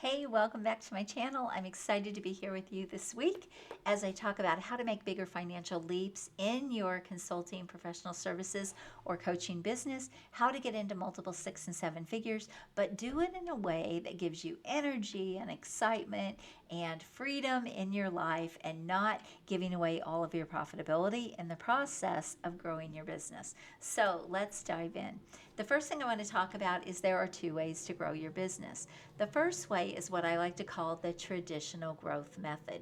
Hey, welcome back to my channel. I'm excited to be here with you this week as I talk about how to make bigger financial leaps in your consulting, professional services, or coaching business, how to get into multiple 6 and 7 figures, but do it in a way that gives you energy and excitement and freedom in your life and not giving away all of your profitability in the process of growing your business. So let's dive in. The first thing I want to talk about is there are two ways to grow your business. The first way is what I like to call the traditional growth method.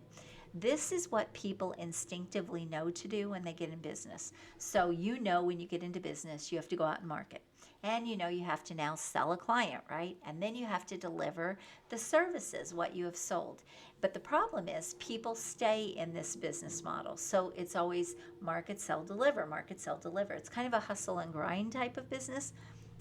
This is what people instinctively know to do when they get in business. So, when you get into business, you have to go out and market. And you have to now sell a client, right? And then you have to deliver the services, what you have sold. But the problem is, people stay in this business model. So it's always market, sell, deliver, market, sell, deliver. It's kind of a hustle and grind type of business.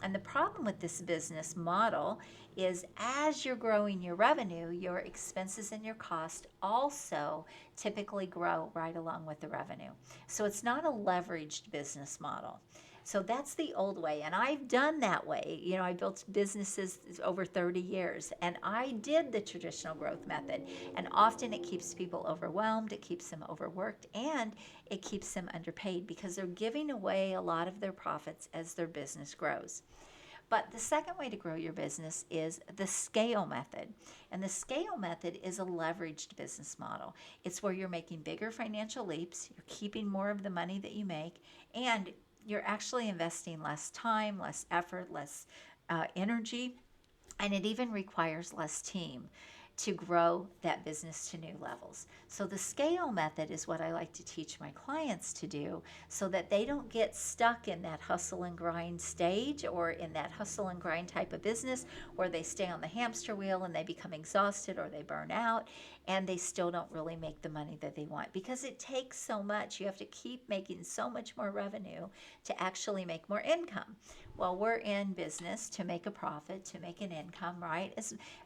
And the problem with this business model is as you're growing your revenue, your expenses and your cost also typically grow right along with the revenue. So it's not a leveraged business model. So that's the old way. And I've done that way. I built businesses over 30 years and I did the traditional growth method. And often it keeps people overwhelmed, it keeps them overworked, and it keeps them underpaid because they're giving away a lot of their profits as their business grows. But the second way to grow your business is the scale method. And the scale method is a leveraged business model. It's where you're making bigger financial leaps, you're keeping more of the money that you make, and you're actually investing less time, less effort, less energy, and it even requires less team to grow that business to new levels. So the scale method is what I like to teach my clients to do so that they don't get stuck in that hustle and grind stage or in that hustle and grind type of business where they stay on the hamster wheel and they become exhausted or they burn out and they still don't really make the money that they want because it takes so much. You have to keep making so much more revenue to actually make more income. Well, we're in business to make a profit, to make an income, right?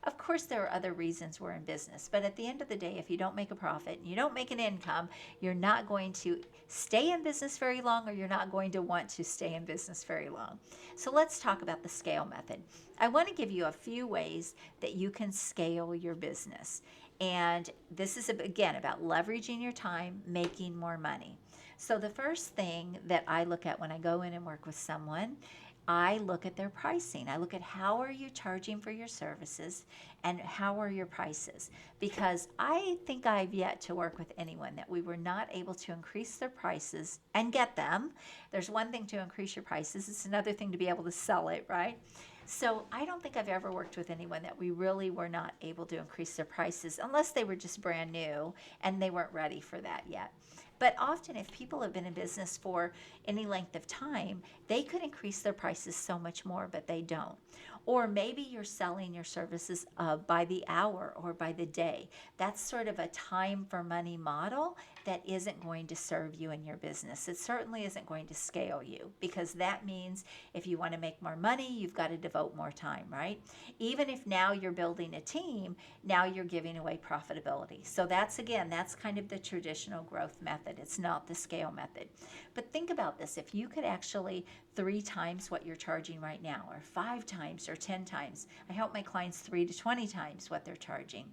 Of course, there are other reasons we're in business, but at the end of the day, if you don't make a profit and you don't make an income, you're not going to stay in business very long or you're not going to want to stay in business very long. So let's talk about the scale method. I want to give you a few ways that you can scale your business. And this is, again, about leveraging your time, making more money. So the first thing that I look at when I go in and work with someone, I look at their pricing. I look at how are you charging for your services and how are your prices? Because I think I've yet to work with anyone that we were not able to increase their prices and get them. There's one thing to increase your prices, it's another thing to be able to sell it, right? So I don't think I've ever worked with anyone that we really were not able to increase their prices unless they were just brand new and they weren't ready for that yet. But often, if people have been in business for any length of time, they could increase their prices so much more, but they don't. Or maybe you're selling your services by the hour or by the day. That's sort of a time for money model that isn't going to serve you in your business. It certainly isn't going to scale you because that means if you want to make more money, you've got to devote more time, right? Even if now you're building a team, now you're giving away profitability. So that's kind of the traditional growth method. It's not the scale method. But think about this. If you could actually 3 times what you're charging right now, or 5 times, or 10 times, I help my clients 3 to 20 times what they're charging,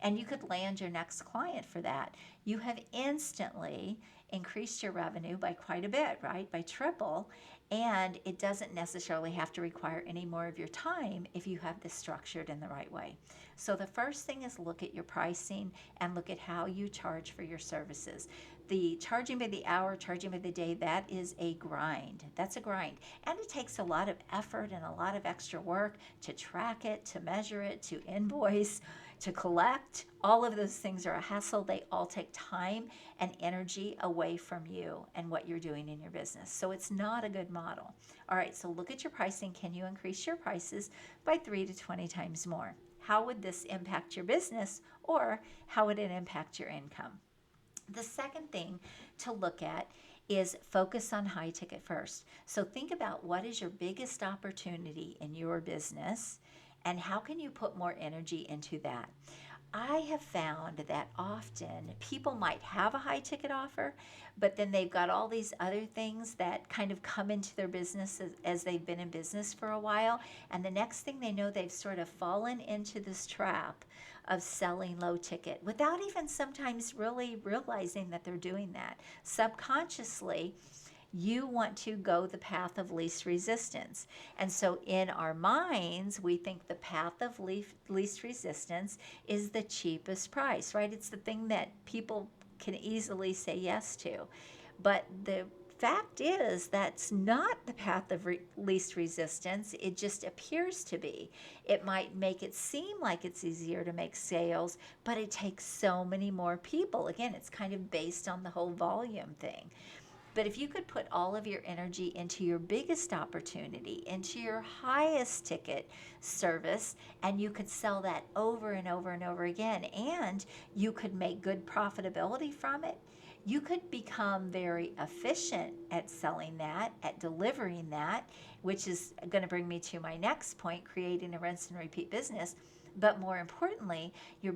and you could land your next client for that, you have instantly increased your revenue by quite a bit, right? By triple. And it doesn't necessarily have to require any more of your time if you have this structured in the right way. So the first thing is look at your pricing and look at how you charge for your services. The charging by the hour, charging by the day, that is a grind. That's a grind. And it takes a lot of effort and a lot of extra work to track it, to measure it, to invoice, to collect. All of those things are a hassle. They all take time and energy away from you and what you're doing in your business. So it's not a good model. All right, so look at your pricing. Can you increase your prices by 3 to 20 times more? How would this impact your business, or how would it impact your income? The second thing to look at is focus on high ticket first. So think about what is your biggest opportunity in your business and how can you put more energy into that. I have found that often people might have a high ticket offer, but then they've got all these other things that kind of come into their business as they've been in business for a while. And the next thing they know, they've sort of fallen into this trap of selling low ticket without even sometimes really realizing that they're doing that. Subconsciously, you want to go the path of least resistance. And so in our minds, we think the path of least resistance is the cheapest price, right? It's the thing that people can easily say yes to. But the fact is, that's not the path of least resistance. It just appears to be. It might make it seem like it's easier to make sales, but it takes so many more people. Again, it's kind of based on the whole volume thing. But if you could put all of your energy into your biggest opportunity, into your highest ticket service, and you could sell that over and over and over again, and you could make good profitability from it, you could become very efficient at selling that, at delivering that, which is going to bring me to my next point, creating a rinse and repeat business. But more importantly, your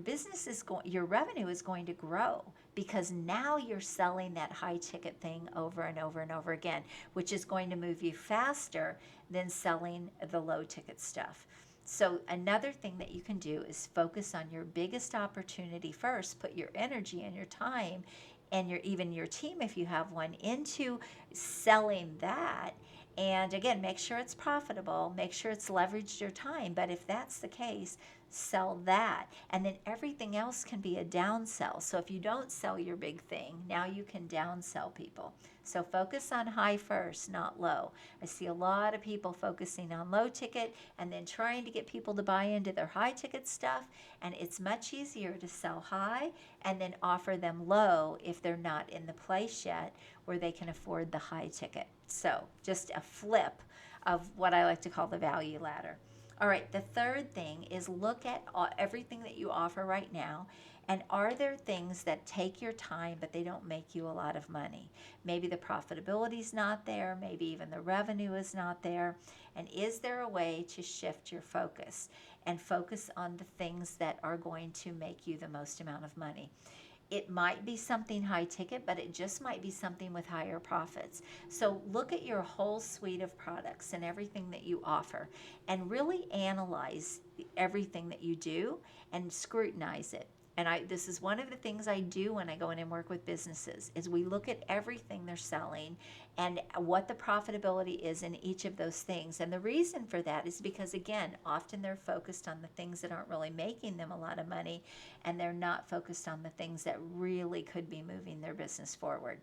revenue is going to grow because now you're selling that high ticket thing over and over and over again, which is going to move you faster than selling the low ticket stuff. So another thing that you can do is focus on your biggest opportunity first. Put your energy and your time and even your team, if you have one, into selling that. And again, make sure it's profitable, make sure it's leveraged your time. But if that's the case, sell that. And then everything else can be a downsell. So if you don't sell your big thing, now you can downsell people. So focus on high first, not low. I see a lot of people focusing on low ticket and then trying to get people to buy into their high ticket stuff. And it's much easier to sell high and then offer them low if they're not in the place yet where they can afford the high ticket. So just a flip of what I like to call the value ladder. All right, the third thing is look at everything that you offer right now, and are there things that take your time but they don't make you a lot of money? Maybe the profitability is not there, maybe even the revenue is not there, and is there a way to shift your focus and focus on the things that are going to make you the most amount of money? It might be something high ticket, but it just might be something with higher profits. So look at your whole suite of products and everything that you offer and really analyze everything that you do and scrutinize it. And this is one of the things I do when I go in and work with businesses is we look at everything they're selling and what the profitability is in each of those things. And the reason for that is because, again, often they're focused on the things that aren't really making them a lot of money, and they're not focused on the things that really could be moving their business forward.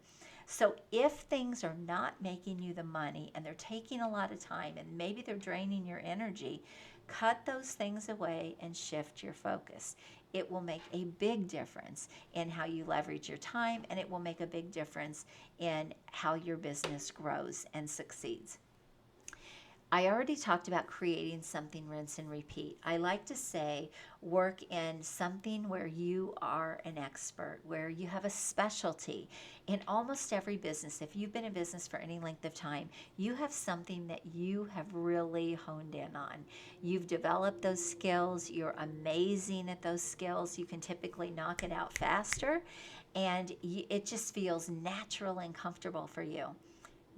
So if things are not making you the money and they're taking a lot of time and maybe they're draining your energy, cut those things away and shift your focus. It will make a big difference in how you leverage your time, and it will make a big difference in how your business grows and succeeds. I already talked about creating something rinse and repeat. I like to say work in something where you are an expert, where you have a specialty. In almost every business, if you've been in business for any length of time, you have something that you have really honed in on. You've developed those skills, you're amazing at those skills, you can typically knock it out faster, and it just feels natural and comfortable for you.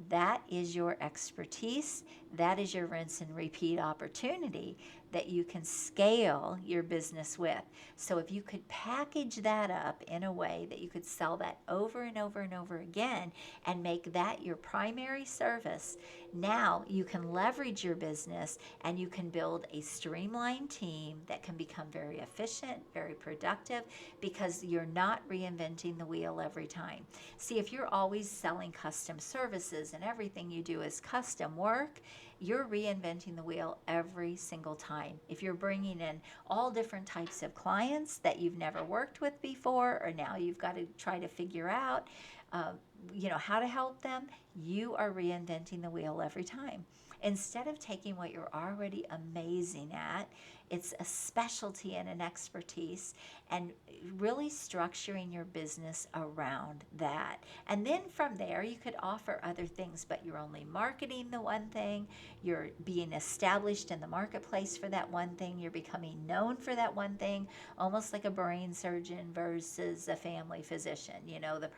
That is your expertise. That is your rinse and repeat opportunity that you can scale your business with. So if you could package that up in a way that you could sell that over and over and over again and make that your primary service, now you can leverage your business and you can build a streamlined team that can become very efficient, very productive, because you're not reinventing the wheel every time. See, if you're always selling custom services and everything you do is custom work, you're reinventing the wheel every single time. If you're bringing in all different types of clients that you've never worked with before, or now you've got to try to figure out, how to help them, you are reinventing the wheel every time. Instead of taking what you're already amazing at, It's a specialty and an expertise, and really structuring your business around that. And then from there, you could offer other things, but you're only marketing the one thing. You're being established in the marketplace for that one thing. You're becoming known for that one thing, almost like a brain surgeon versus a family physician. You know, the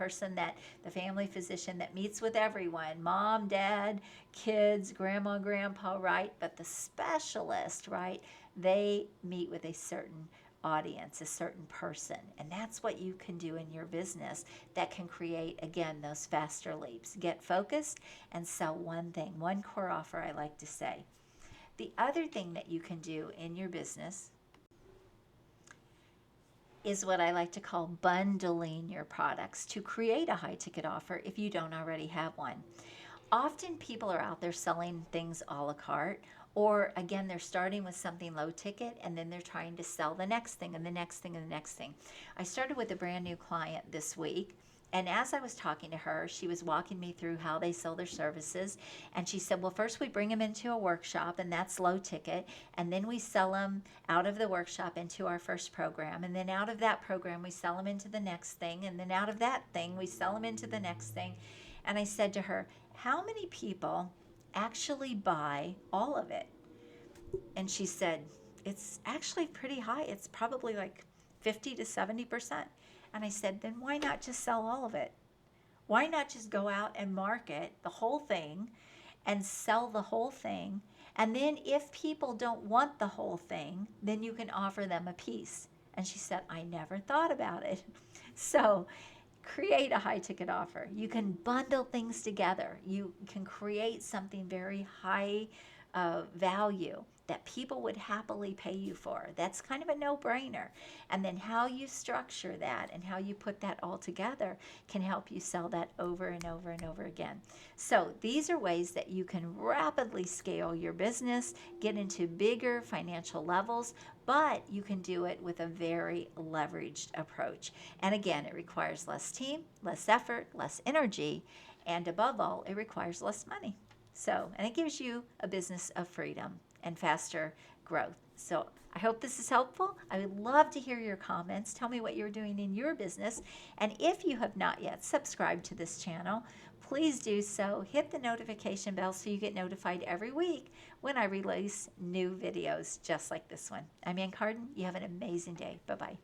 family physician that meets with everyone, mom, dad, kids, grandma, grandpa, right? But the specialist, right? They meet with a certain audience, a certain person. And that's what you can do in your business that can create, again, those faster leaps. Get focused and sell one thing, one core offer, I like to say. The other thing that you can do in your business is what I like to call bundling your products to create a high ticket offer if you don't already have one. Often people are out there selling things a la carte, or again, they're starting with something low ticket and then they're trying to sell the next thing and the next thing and the next thing. I started with a brand new client this week. And as I was talking to her, she was walking me through how they sell their services. And she said, well, first we bring them into a workshop, and that's low ticket. And then we sell them out of the workshop into our first program. And then out of that program, we sell them into the next thing. And then out of that thing, we sell them into the next thing. And I said to her, how many people actually buy all of it? And she said, it's actually pretty high. It's probably like 50 to 70%. And I said, then why not just sell all of it? Why not just go out and market the whole thing and sell the whole thing? And then if people don't want the whole thing, then you can offer them a piece. And she said, I never thought about it. So create a high ticket offer. You can bundle things together. You can create something very high value that people would happily pay you for. That's kind of a no-brainer. And then how you structure that and how you put that all together can help you sell that over and over and over again. So these are ways that you can rapidly scale your business, get into bigger financial levels, but you can do it with a very leveraged approach. And again, it requires less team, less effort, less energy, and above all, it requires less money. So, and it gives you a business of freedom and faster growth. So I hope this is helpful. I would love to hear your comments. Tell me what you're doing in your business. And if you have not yet subscribed to this channel, please do so. Hit the notification bell so you get notified every week when I release new videos just like this one. I'm Ann Carden. You have an amazing day. Bye-bye.